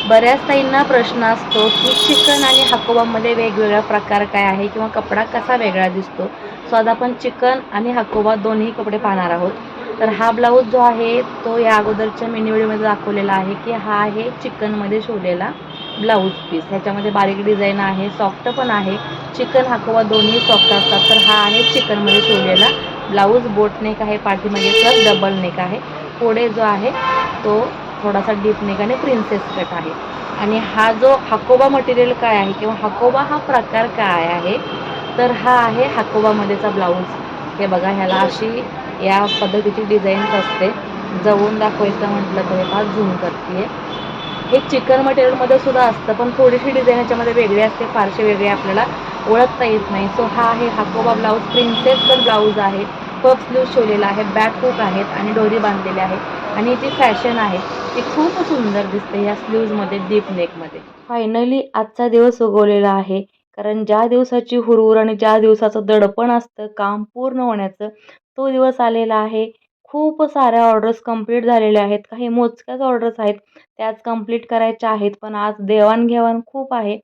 बऱ्याच ताईंना प्रश्न असतो की चिकन आणि हाकोबामध्ये वेगवेगळा प्रकार काय आहे किंवा कपडा कसा वेगळा दिसतो. सो आज आपण चिकन आणि हाकोबा दोन्ही कपडे पाहणार आहोत. तर हा ब्लाऊज जो आहे तो या अगोदरच्या मिनी व्हिडिओमध्ये दाखवलेला आहे की हा आहे चिकनमध्ये शिवलेला ब्लाऊज पीस. ह्याच्यामध्ये बारीक डिझाईन आहे, सॉफ्ट पण आहे. चिकन हाकोबा दोन्ही सॉफ्ट असतात. तर हा आहे चिकनमध्ये शिवलेला ब्लाऊज. बोट नेक आहे पाठीमागे प्लस डबल नेक आहे. पुढे जो आहे तो थोडासा डीप नेक आणि प्रिन्सेस कट आहे. आणि हा जो हाकोबा मटेरियल काय आहे किंवा हाकोबा हा प्रकार काय आहे, तर हा आहे हाकोबामध्येचा ब्लाऊज. हे बघा, ह्याला अशी या पद्धतीची डिझाईन्स असते. जवळून दाखवायचं म्हटलं तर हा झूम करते. हे चिकन मटेरियलमध्ये सुद्धा असतं, पण थोडीशी डिझाईन ह्याच्यामध्ये वेगळी असते. फारसे वेगळे आपल्याला ओळखता येत नाही. सो हा आहे हाकोबा ब्लाऊज. प्रिन्सेस कट ब्लाऊज आहे. पफ स्लीव्ह शिवलेला आहे, बॅक हुक आहेत आणि डोरी बांधलेली आहे. आणि जी फॅशन आहे ती खूप सुंदर दिसते या स्लीव्जमध्ये, डीप नेकमध्ये. फायनली आजचा दिवस उगवलेला आहे. कारण ज्या दिवसाची हुरहुर आणि ज्या दिवसाचं दडपण असतं काम पूर्ण होण्याचं, तो दिवस आलेला आहे. खूप साऱ्या ऑर्डर्स कंप्लीट झालेल्या आहेत. काही मोजक्याच ऑर्डर्स आहेत, त्याच कंप्लीट करायच्या आहेत. पण आज देवाणघेवाण खूप आहे.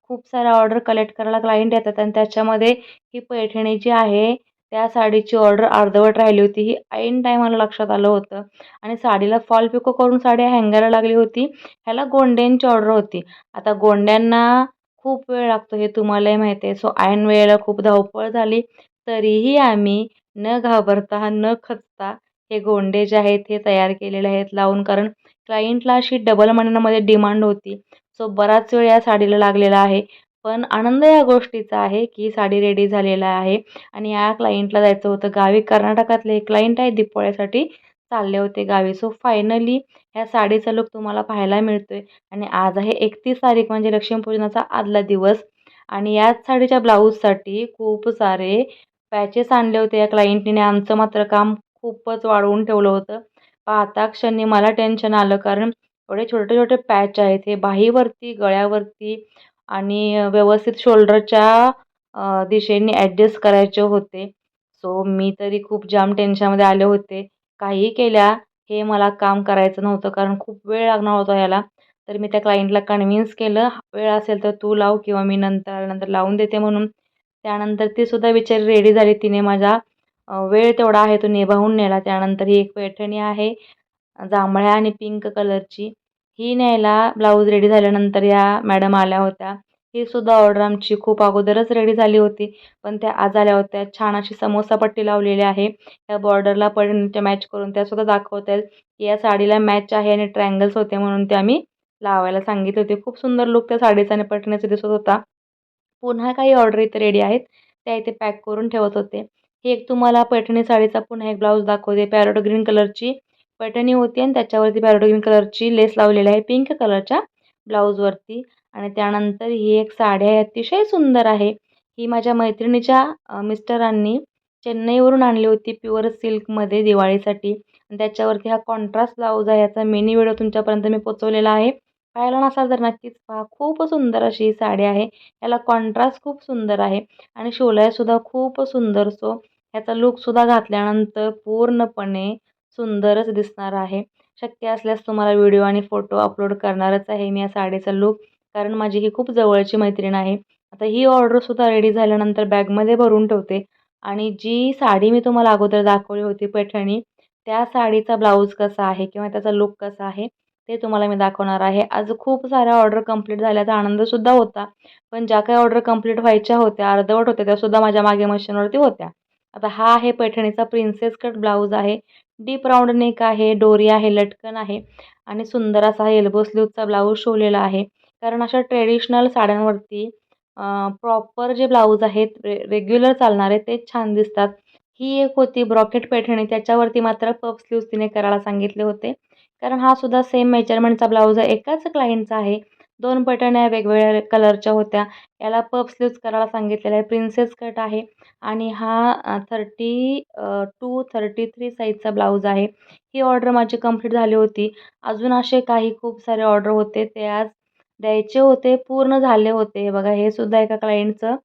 खूप साऱ्या ऑर्डर कलेक्ट करायला क्लायंट येतात आणि त्याच्यामध्ये ही पैठणी जी आहे त्या साडीची ऑर्डर अर्धवट राहिली होती. ही ऐन टायमाला लक्षात आलं होतं आणि साडीला फॉल पिको करून साडी हँगायला लागली होती. ह्याला गोंड्यांची ऑर्डर होती. आता गोंड्यांना खूप वेळ लागतो हे तुम्हालाही माहिती आहे. सो ऐन वेळेला खूप धावपळ झाली. तरीही आम्ही न घाबरता, न खचता हे गोंडे जे आहेत हे तयार केलेले आहेत लावून. कारण क्लायंटला अशी डबल मण्यामध्ये डिमांड होती. सो बराच वेळ या साडीला लागलेला आहे. पण आनंद या गोष्टीचा आहे की साडी रेडी झालेला आहे आणि या क्लायंटला जायचं होतं गावी. कर्नाटकातले एक क्लायंट आहे, दीपावलीसाठी चालले होते गावी. सो फायनली ह्या साडीचा लूक तुम्हाला पाहायला मिळतोय. आणि आज आहे 31 तारीख, म्हणजे लक्ष्मीपूजनाचा आदला दिवस. आणि याच साडीच्या ब्लाऊजसाठी खूप सारे पॅचेस आणले होते या क्लायंटने. आमचं मात्र काम खूपच वाढवून ठेवलं होतं. पाहता क्षणी मला टेन्शन आलं, कारण एवढे छोटे छोटे पॅच आहेत. हे बाहीवरती, गळ्यावरती आणि व्यवस्थित शोल्डरच्या दिशेने ॲडजस्ट करायचे होते. सो मी तरी खूप जाम टेन्शनमध्ये आले होते. काहीही केल्या हे मला काम करायचं नव्हतं, कारण खूप वेळ लागणार होता ह्याला. तर मी त्या क्लायंटला कन्विन्स केलं, वेळ असेल तर तू लाव किंवा मी नंतर लावून देते म्हणून. त्यानंतर ती सुद्धा बिचारी रेडी झाली. तिने माझा वेळ तेवढा आहे तो निभावून नेला. त्यानंतर ही एक पैठणी आहे जांभळ्या आणि पिंक कलरची. ही न्यायला ब्लाऊज रेडी झाल्यानंतर या मॅडम आल्या होत्या. ही सुद्धा ऑर्डर आमची खूप अगोदरच रेडी झाली होती, पण त्या आज आल्या होत्या. छान अशी समोसा पट्टी लावलेली आहे. या बॉर्डरला पैठणीच्या मॅच करून त्यासुद्धा दाखवत आहेत की या साडीला मॅच आहे आणि ट्रँगल्स होते म्हणून ते आम्ही लावायला सांगितले होते. खूप सुंदर लूक त्या साडीचा आणि पैठणीचा दिसत होता. पुन्हा काही ऑर्डर इथे रेडी आहेत, त्या इथे पॅक करून ठेवत होते. ही एक तुम्हाला पैठणी साडीचा पुन्हा एक ब्लाऊज दाखवते. पॅरोट ग्रीन कलरची पैठणी होती आणि त्याच्यावरती पॅरोट ग्रीन कलरची लेस लावलेली आहे पिंक कलरच्या ब्लाऊजवरती. आणि त्यानंतर ही एक साडी आहे, अतिशय सुंदर आहे. ही माझ्या मैत्रिणीच्या मिस्टरांनी चेन्नईवरून आणली होती प्युअर सिल्कमध्ये दिवाळीसाठी. आणि त्याच्यावरती हा कॉन्ट्रास्ट ब्लाऊज आहे. याचा मिनी व्हिडिओ तुमच्यापर्यंत मी पोचवलेला आहे. पाहिला नसाल तर नक्कीच पहा. खूप सुंदर अशी ही साडी आहे. याला कॉन्ट्रास्ट खूप सुंदर आहे आणि शिवलाईसुद्धा खूप सुंदर. सो ह्याचा लूकसुद्धा घातल्यानंतर पूर्णपणे सुंदरच दिसणार आहे. शक्य असल्यास तुम्हाला व्हिडिओ आणि फोटो अपलोड करणारच आहे मी या साडीचा लूक, कारण माझी ही खूप जवळची मैत्रीण आहे. आता ही ऑर्डरसुद्धा रेडी झाल्यानंतर बॅगमध्ये भरून ठेवते. आणि जी साडी मी तुम्हाला अगोदर दाखवली होती पैठणी, त्या साडीचा ब्लाऊज कसा आहे किंवा त्याचा लूक कसा आहे ते तुम्हाला मी दाखवणार आहे. आज खूप साऱ्या ऑर्डर कंप्लीट झाल्याचा आनंदसुद्धा होता. पण ज्या काही ऑर्डर कंप्लीट व्हायच्या होत्या, अर्धवट होत्या, त्यासुद्धा माझ्या मागे मशीनवरती होत्या. आता हा आहे पैठणीचा प्रिन्सेस कट ब्लाऊज आहे. डीप राऊंड नेक आहे, डोरी आहे, लटकन आहे आणि सुंदर असा एल्बो स्लीवचा ब्लाऊज शिवलेला आहे. कारण अशा ट्रेडिशनल साड्यांवरती प्रॉपर जे ब्लाऊज आहेत रेग्युलर चालणारे तेच छान दिसतात. ही एक होती ब्रॉकेट पैठणी, त्याच्यावरती मात्र पफ स्लीव्ज तिने करायला सांगितले होते. कारण हा सुद्धा सेम मेजरमेंटचा ब्लाऊज आहे, एकाच क्लायंटचा आहे. 2 पैठण्या वेगवेगळ्या कलरच्या होत्या. याला पफ स्लीव्ज करायला सांगितलेलं आहे. प्रिन्सेस कट आहे आणि हा 32-33 साईजचा ब्लाऊज आहे. ही ऑर्डर माझी कंप्लीट झाली होती. अजून असे काही खूप सारे ऑर्डर होते, ते आज द्यायचे होते, पूर्ण झाले होते. हे बघा, हे सुद्धा एका क्लायंटचं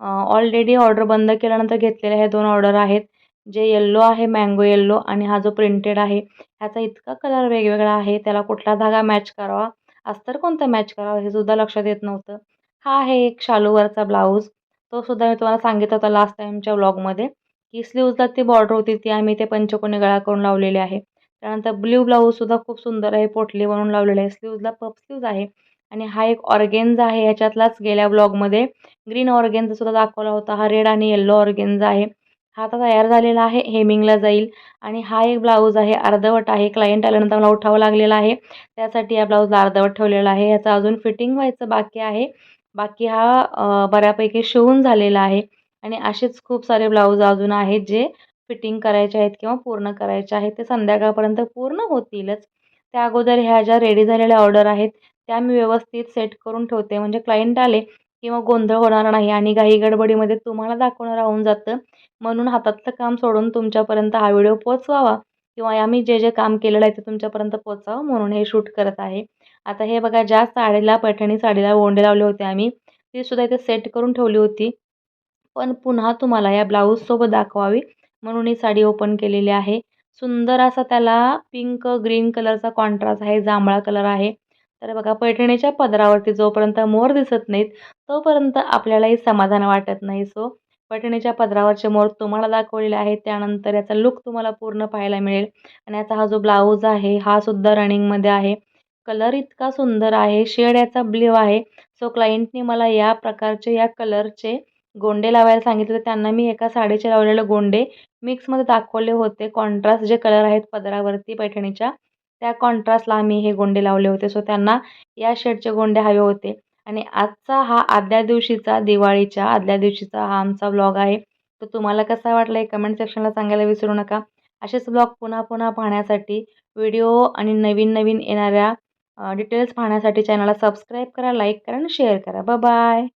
ऑलरेडी ऑर्डर बंद केल्यानंतर घेतलेले हे 2 ऑर्डर आहेत. जे येल्लो आहे, मँगो येल्लो, आणि हा जो प्रिंटेड आहे ह्याचा इतका कलर वेगवेगळा आहे, त्याला कुठला धागा मॅच करावा अस्तर कोणतं मॅच करावं हे सुद्धा लक्षात येत नव्हतं. हा आहे एक शालूवरचा ब्लाऊज. तो सुद्धा मी तुम्हाला सांगितलं होतं लास्ट टाईमच्या व्लॉगमध्ये, की स्लीव्हजला ती बॉर्डर होती ती आम्ही ते पंचकोनी गळा करून लावलेली आहे. त्यानंतर ब्ल्यू ब्लाऊजसुद्धा खूप सुंदर आहे, पोटली बनवून लावलेलं आहे. स्लीव्हजला पफ स्लीव्ज आहे आणि हा एक ऑर्गेन्झा आहे. ह्याच्यातलाच गेल्या ब्लॉगमध्ये ग्रीन ऑर्गेन्झा सुद्धा दाखवला होता. हा रेड आणि येल्लो ऑर्गेन्झा आहे. हा आता तयार झालेला आहे, हेमिंगला जाईल. आणि हा एक ब्लाऊज आहे, अर्धवट आहे. क्लायंट आल्यानंतर मला उठावं लागलेला आहे. त्यासाठी या ब्लाऊजला अर्धवट ठेवलेला आहे. याचं अजून फिटिंग व्हायचं बाकी आहे. बाकी हा बऱ्यापैकी शिवून झालेला आहे आणि असेच खूप सारे ब्लाऊज अजून आहेत जे फिटिंग करायचे आहेत किंवा पूर्ण करायचे आहेत. ते संध्याकाळपर्यंत पूर्ण होतीलच. त्या अगोदर ह्या ज्या रेडी झालेल्या ऑर्डर आहेत त्या मी व्यवस्थित सेट करून ठेवते, म्हणजे क्लायंट आले किंवा गोंधळ होणार नाही आणि घाई गडबडीमध्ये तुम्हाला दाखवणं राहून जातं. म्हणून हातातलं काम सोडून तुमच्यापर्यंत हा व्हिडिओ पोहोचवावा किंवा आम्ही जे जे काम केलेलं आहे ते तुमच्यापर्यंत पोहोचावं म्हणून हे शूट करत आहे. आता हे बघा, ज्या साडीला पैठणी साडीला गोंडे लावले होते आम्ही, ती सुद्धा इथे सेट करून ठेवली होती. पण पुन्हा तुम्हाला या ब्लाऊजसोबत दाखवावी म्हणून ही साडी ओपन केलेली आहे. सुंदर असा त्याला पिंक ग्रीन कलरचा कॉन्ट्रास्ट आहे, जांभळा कलर आहे. तर बघा, पैठणीच्या पदरावरती जोपर्यंत मोर दिसत नाहीत तोपर्यंत आपल्यालाही समाधान वाटत नाही. सो पैठणीच्या पदरावरचे मोर तुम्हाला दाखवलेले आहेत. त्यानंतर याचा लूक तुम्हाला पूर्ण पाहायला मिळेल आणि याचा हा जो ब्लाऊज आहे हा सुद्धा रनिंगमध्ये आहे. कलर इतका सुंदर आहे, शेड याचा ब्ल्यू आहे. सो क्लायंटनी मला या प्रकारचे या कलरचे गोंडे लावायला सांगितले. त्यांना मी एका साडीचे लावलेले गोंडे मिक्समध्ये दाखवले होते. कॉन्ट्रास्ट जे कलर आहेत पदरावरती पैठणीच्या, त्या कॉन्ट्रास्टला आम्ही हे गोंडे लावले होते. सो त्यांना या शेडचे गोंडे हवे होते. आणि आजचा हा दिवाळीच्या आदल्या दिवशीचा हा आमचा व्लॉग आहे. तर तुम्हाला कसा वाटला हे कमेंट सेक्शनला सांगायला विसरू नका. असेच व्लॉग पुन्हा पुन्हा पाहण्यासाठी, व्हिडिओ आणि नवीन नवीन येणाऱ्या डिटेल्स पाहण्यासाठी चॅनलला सबस्क्राईब करा, लाईक करा आणि शेअर करा. बाय.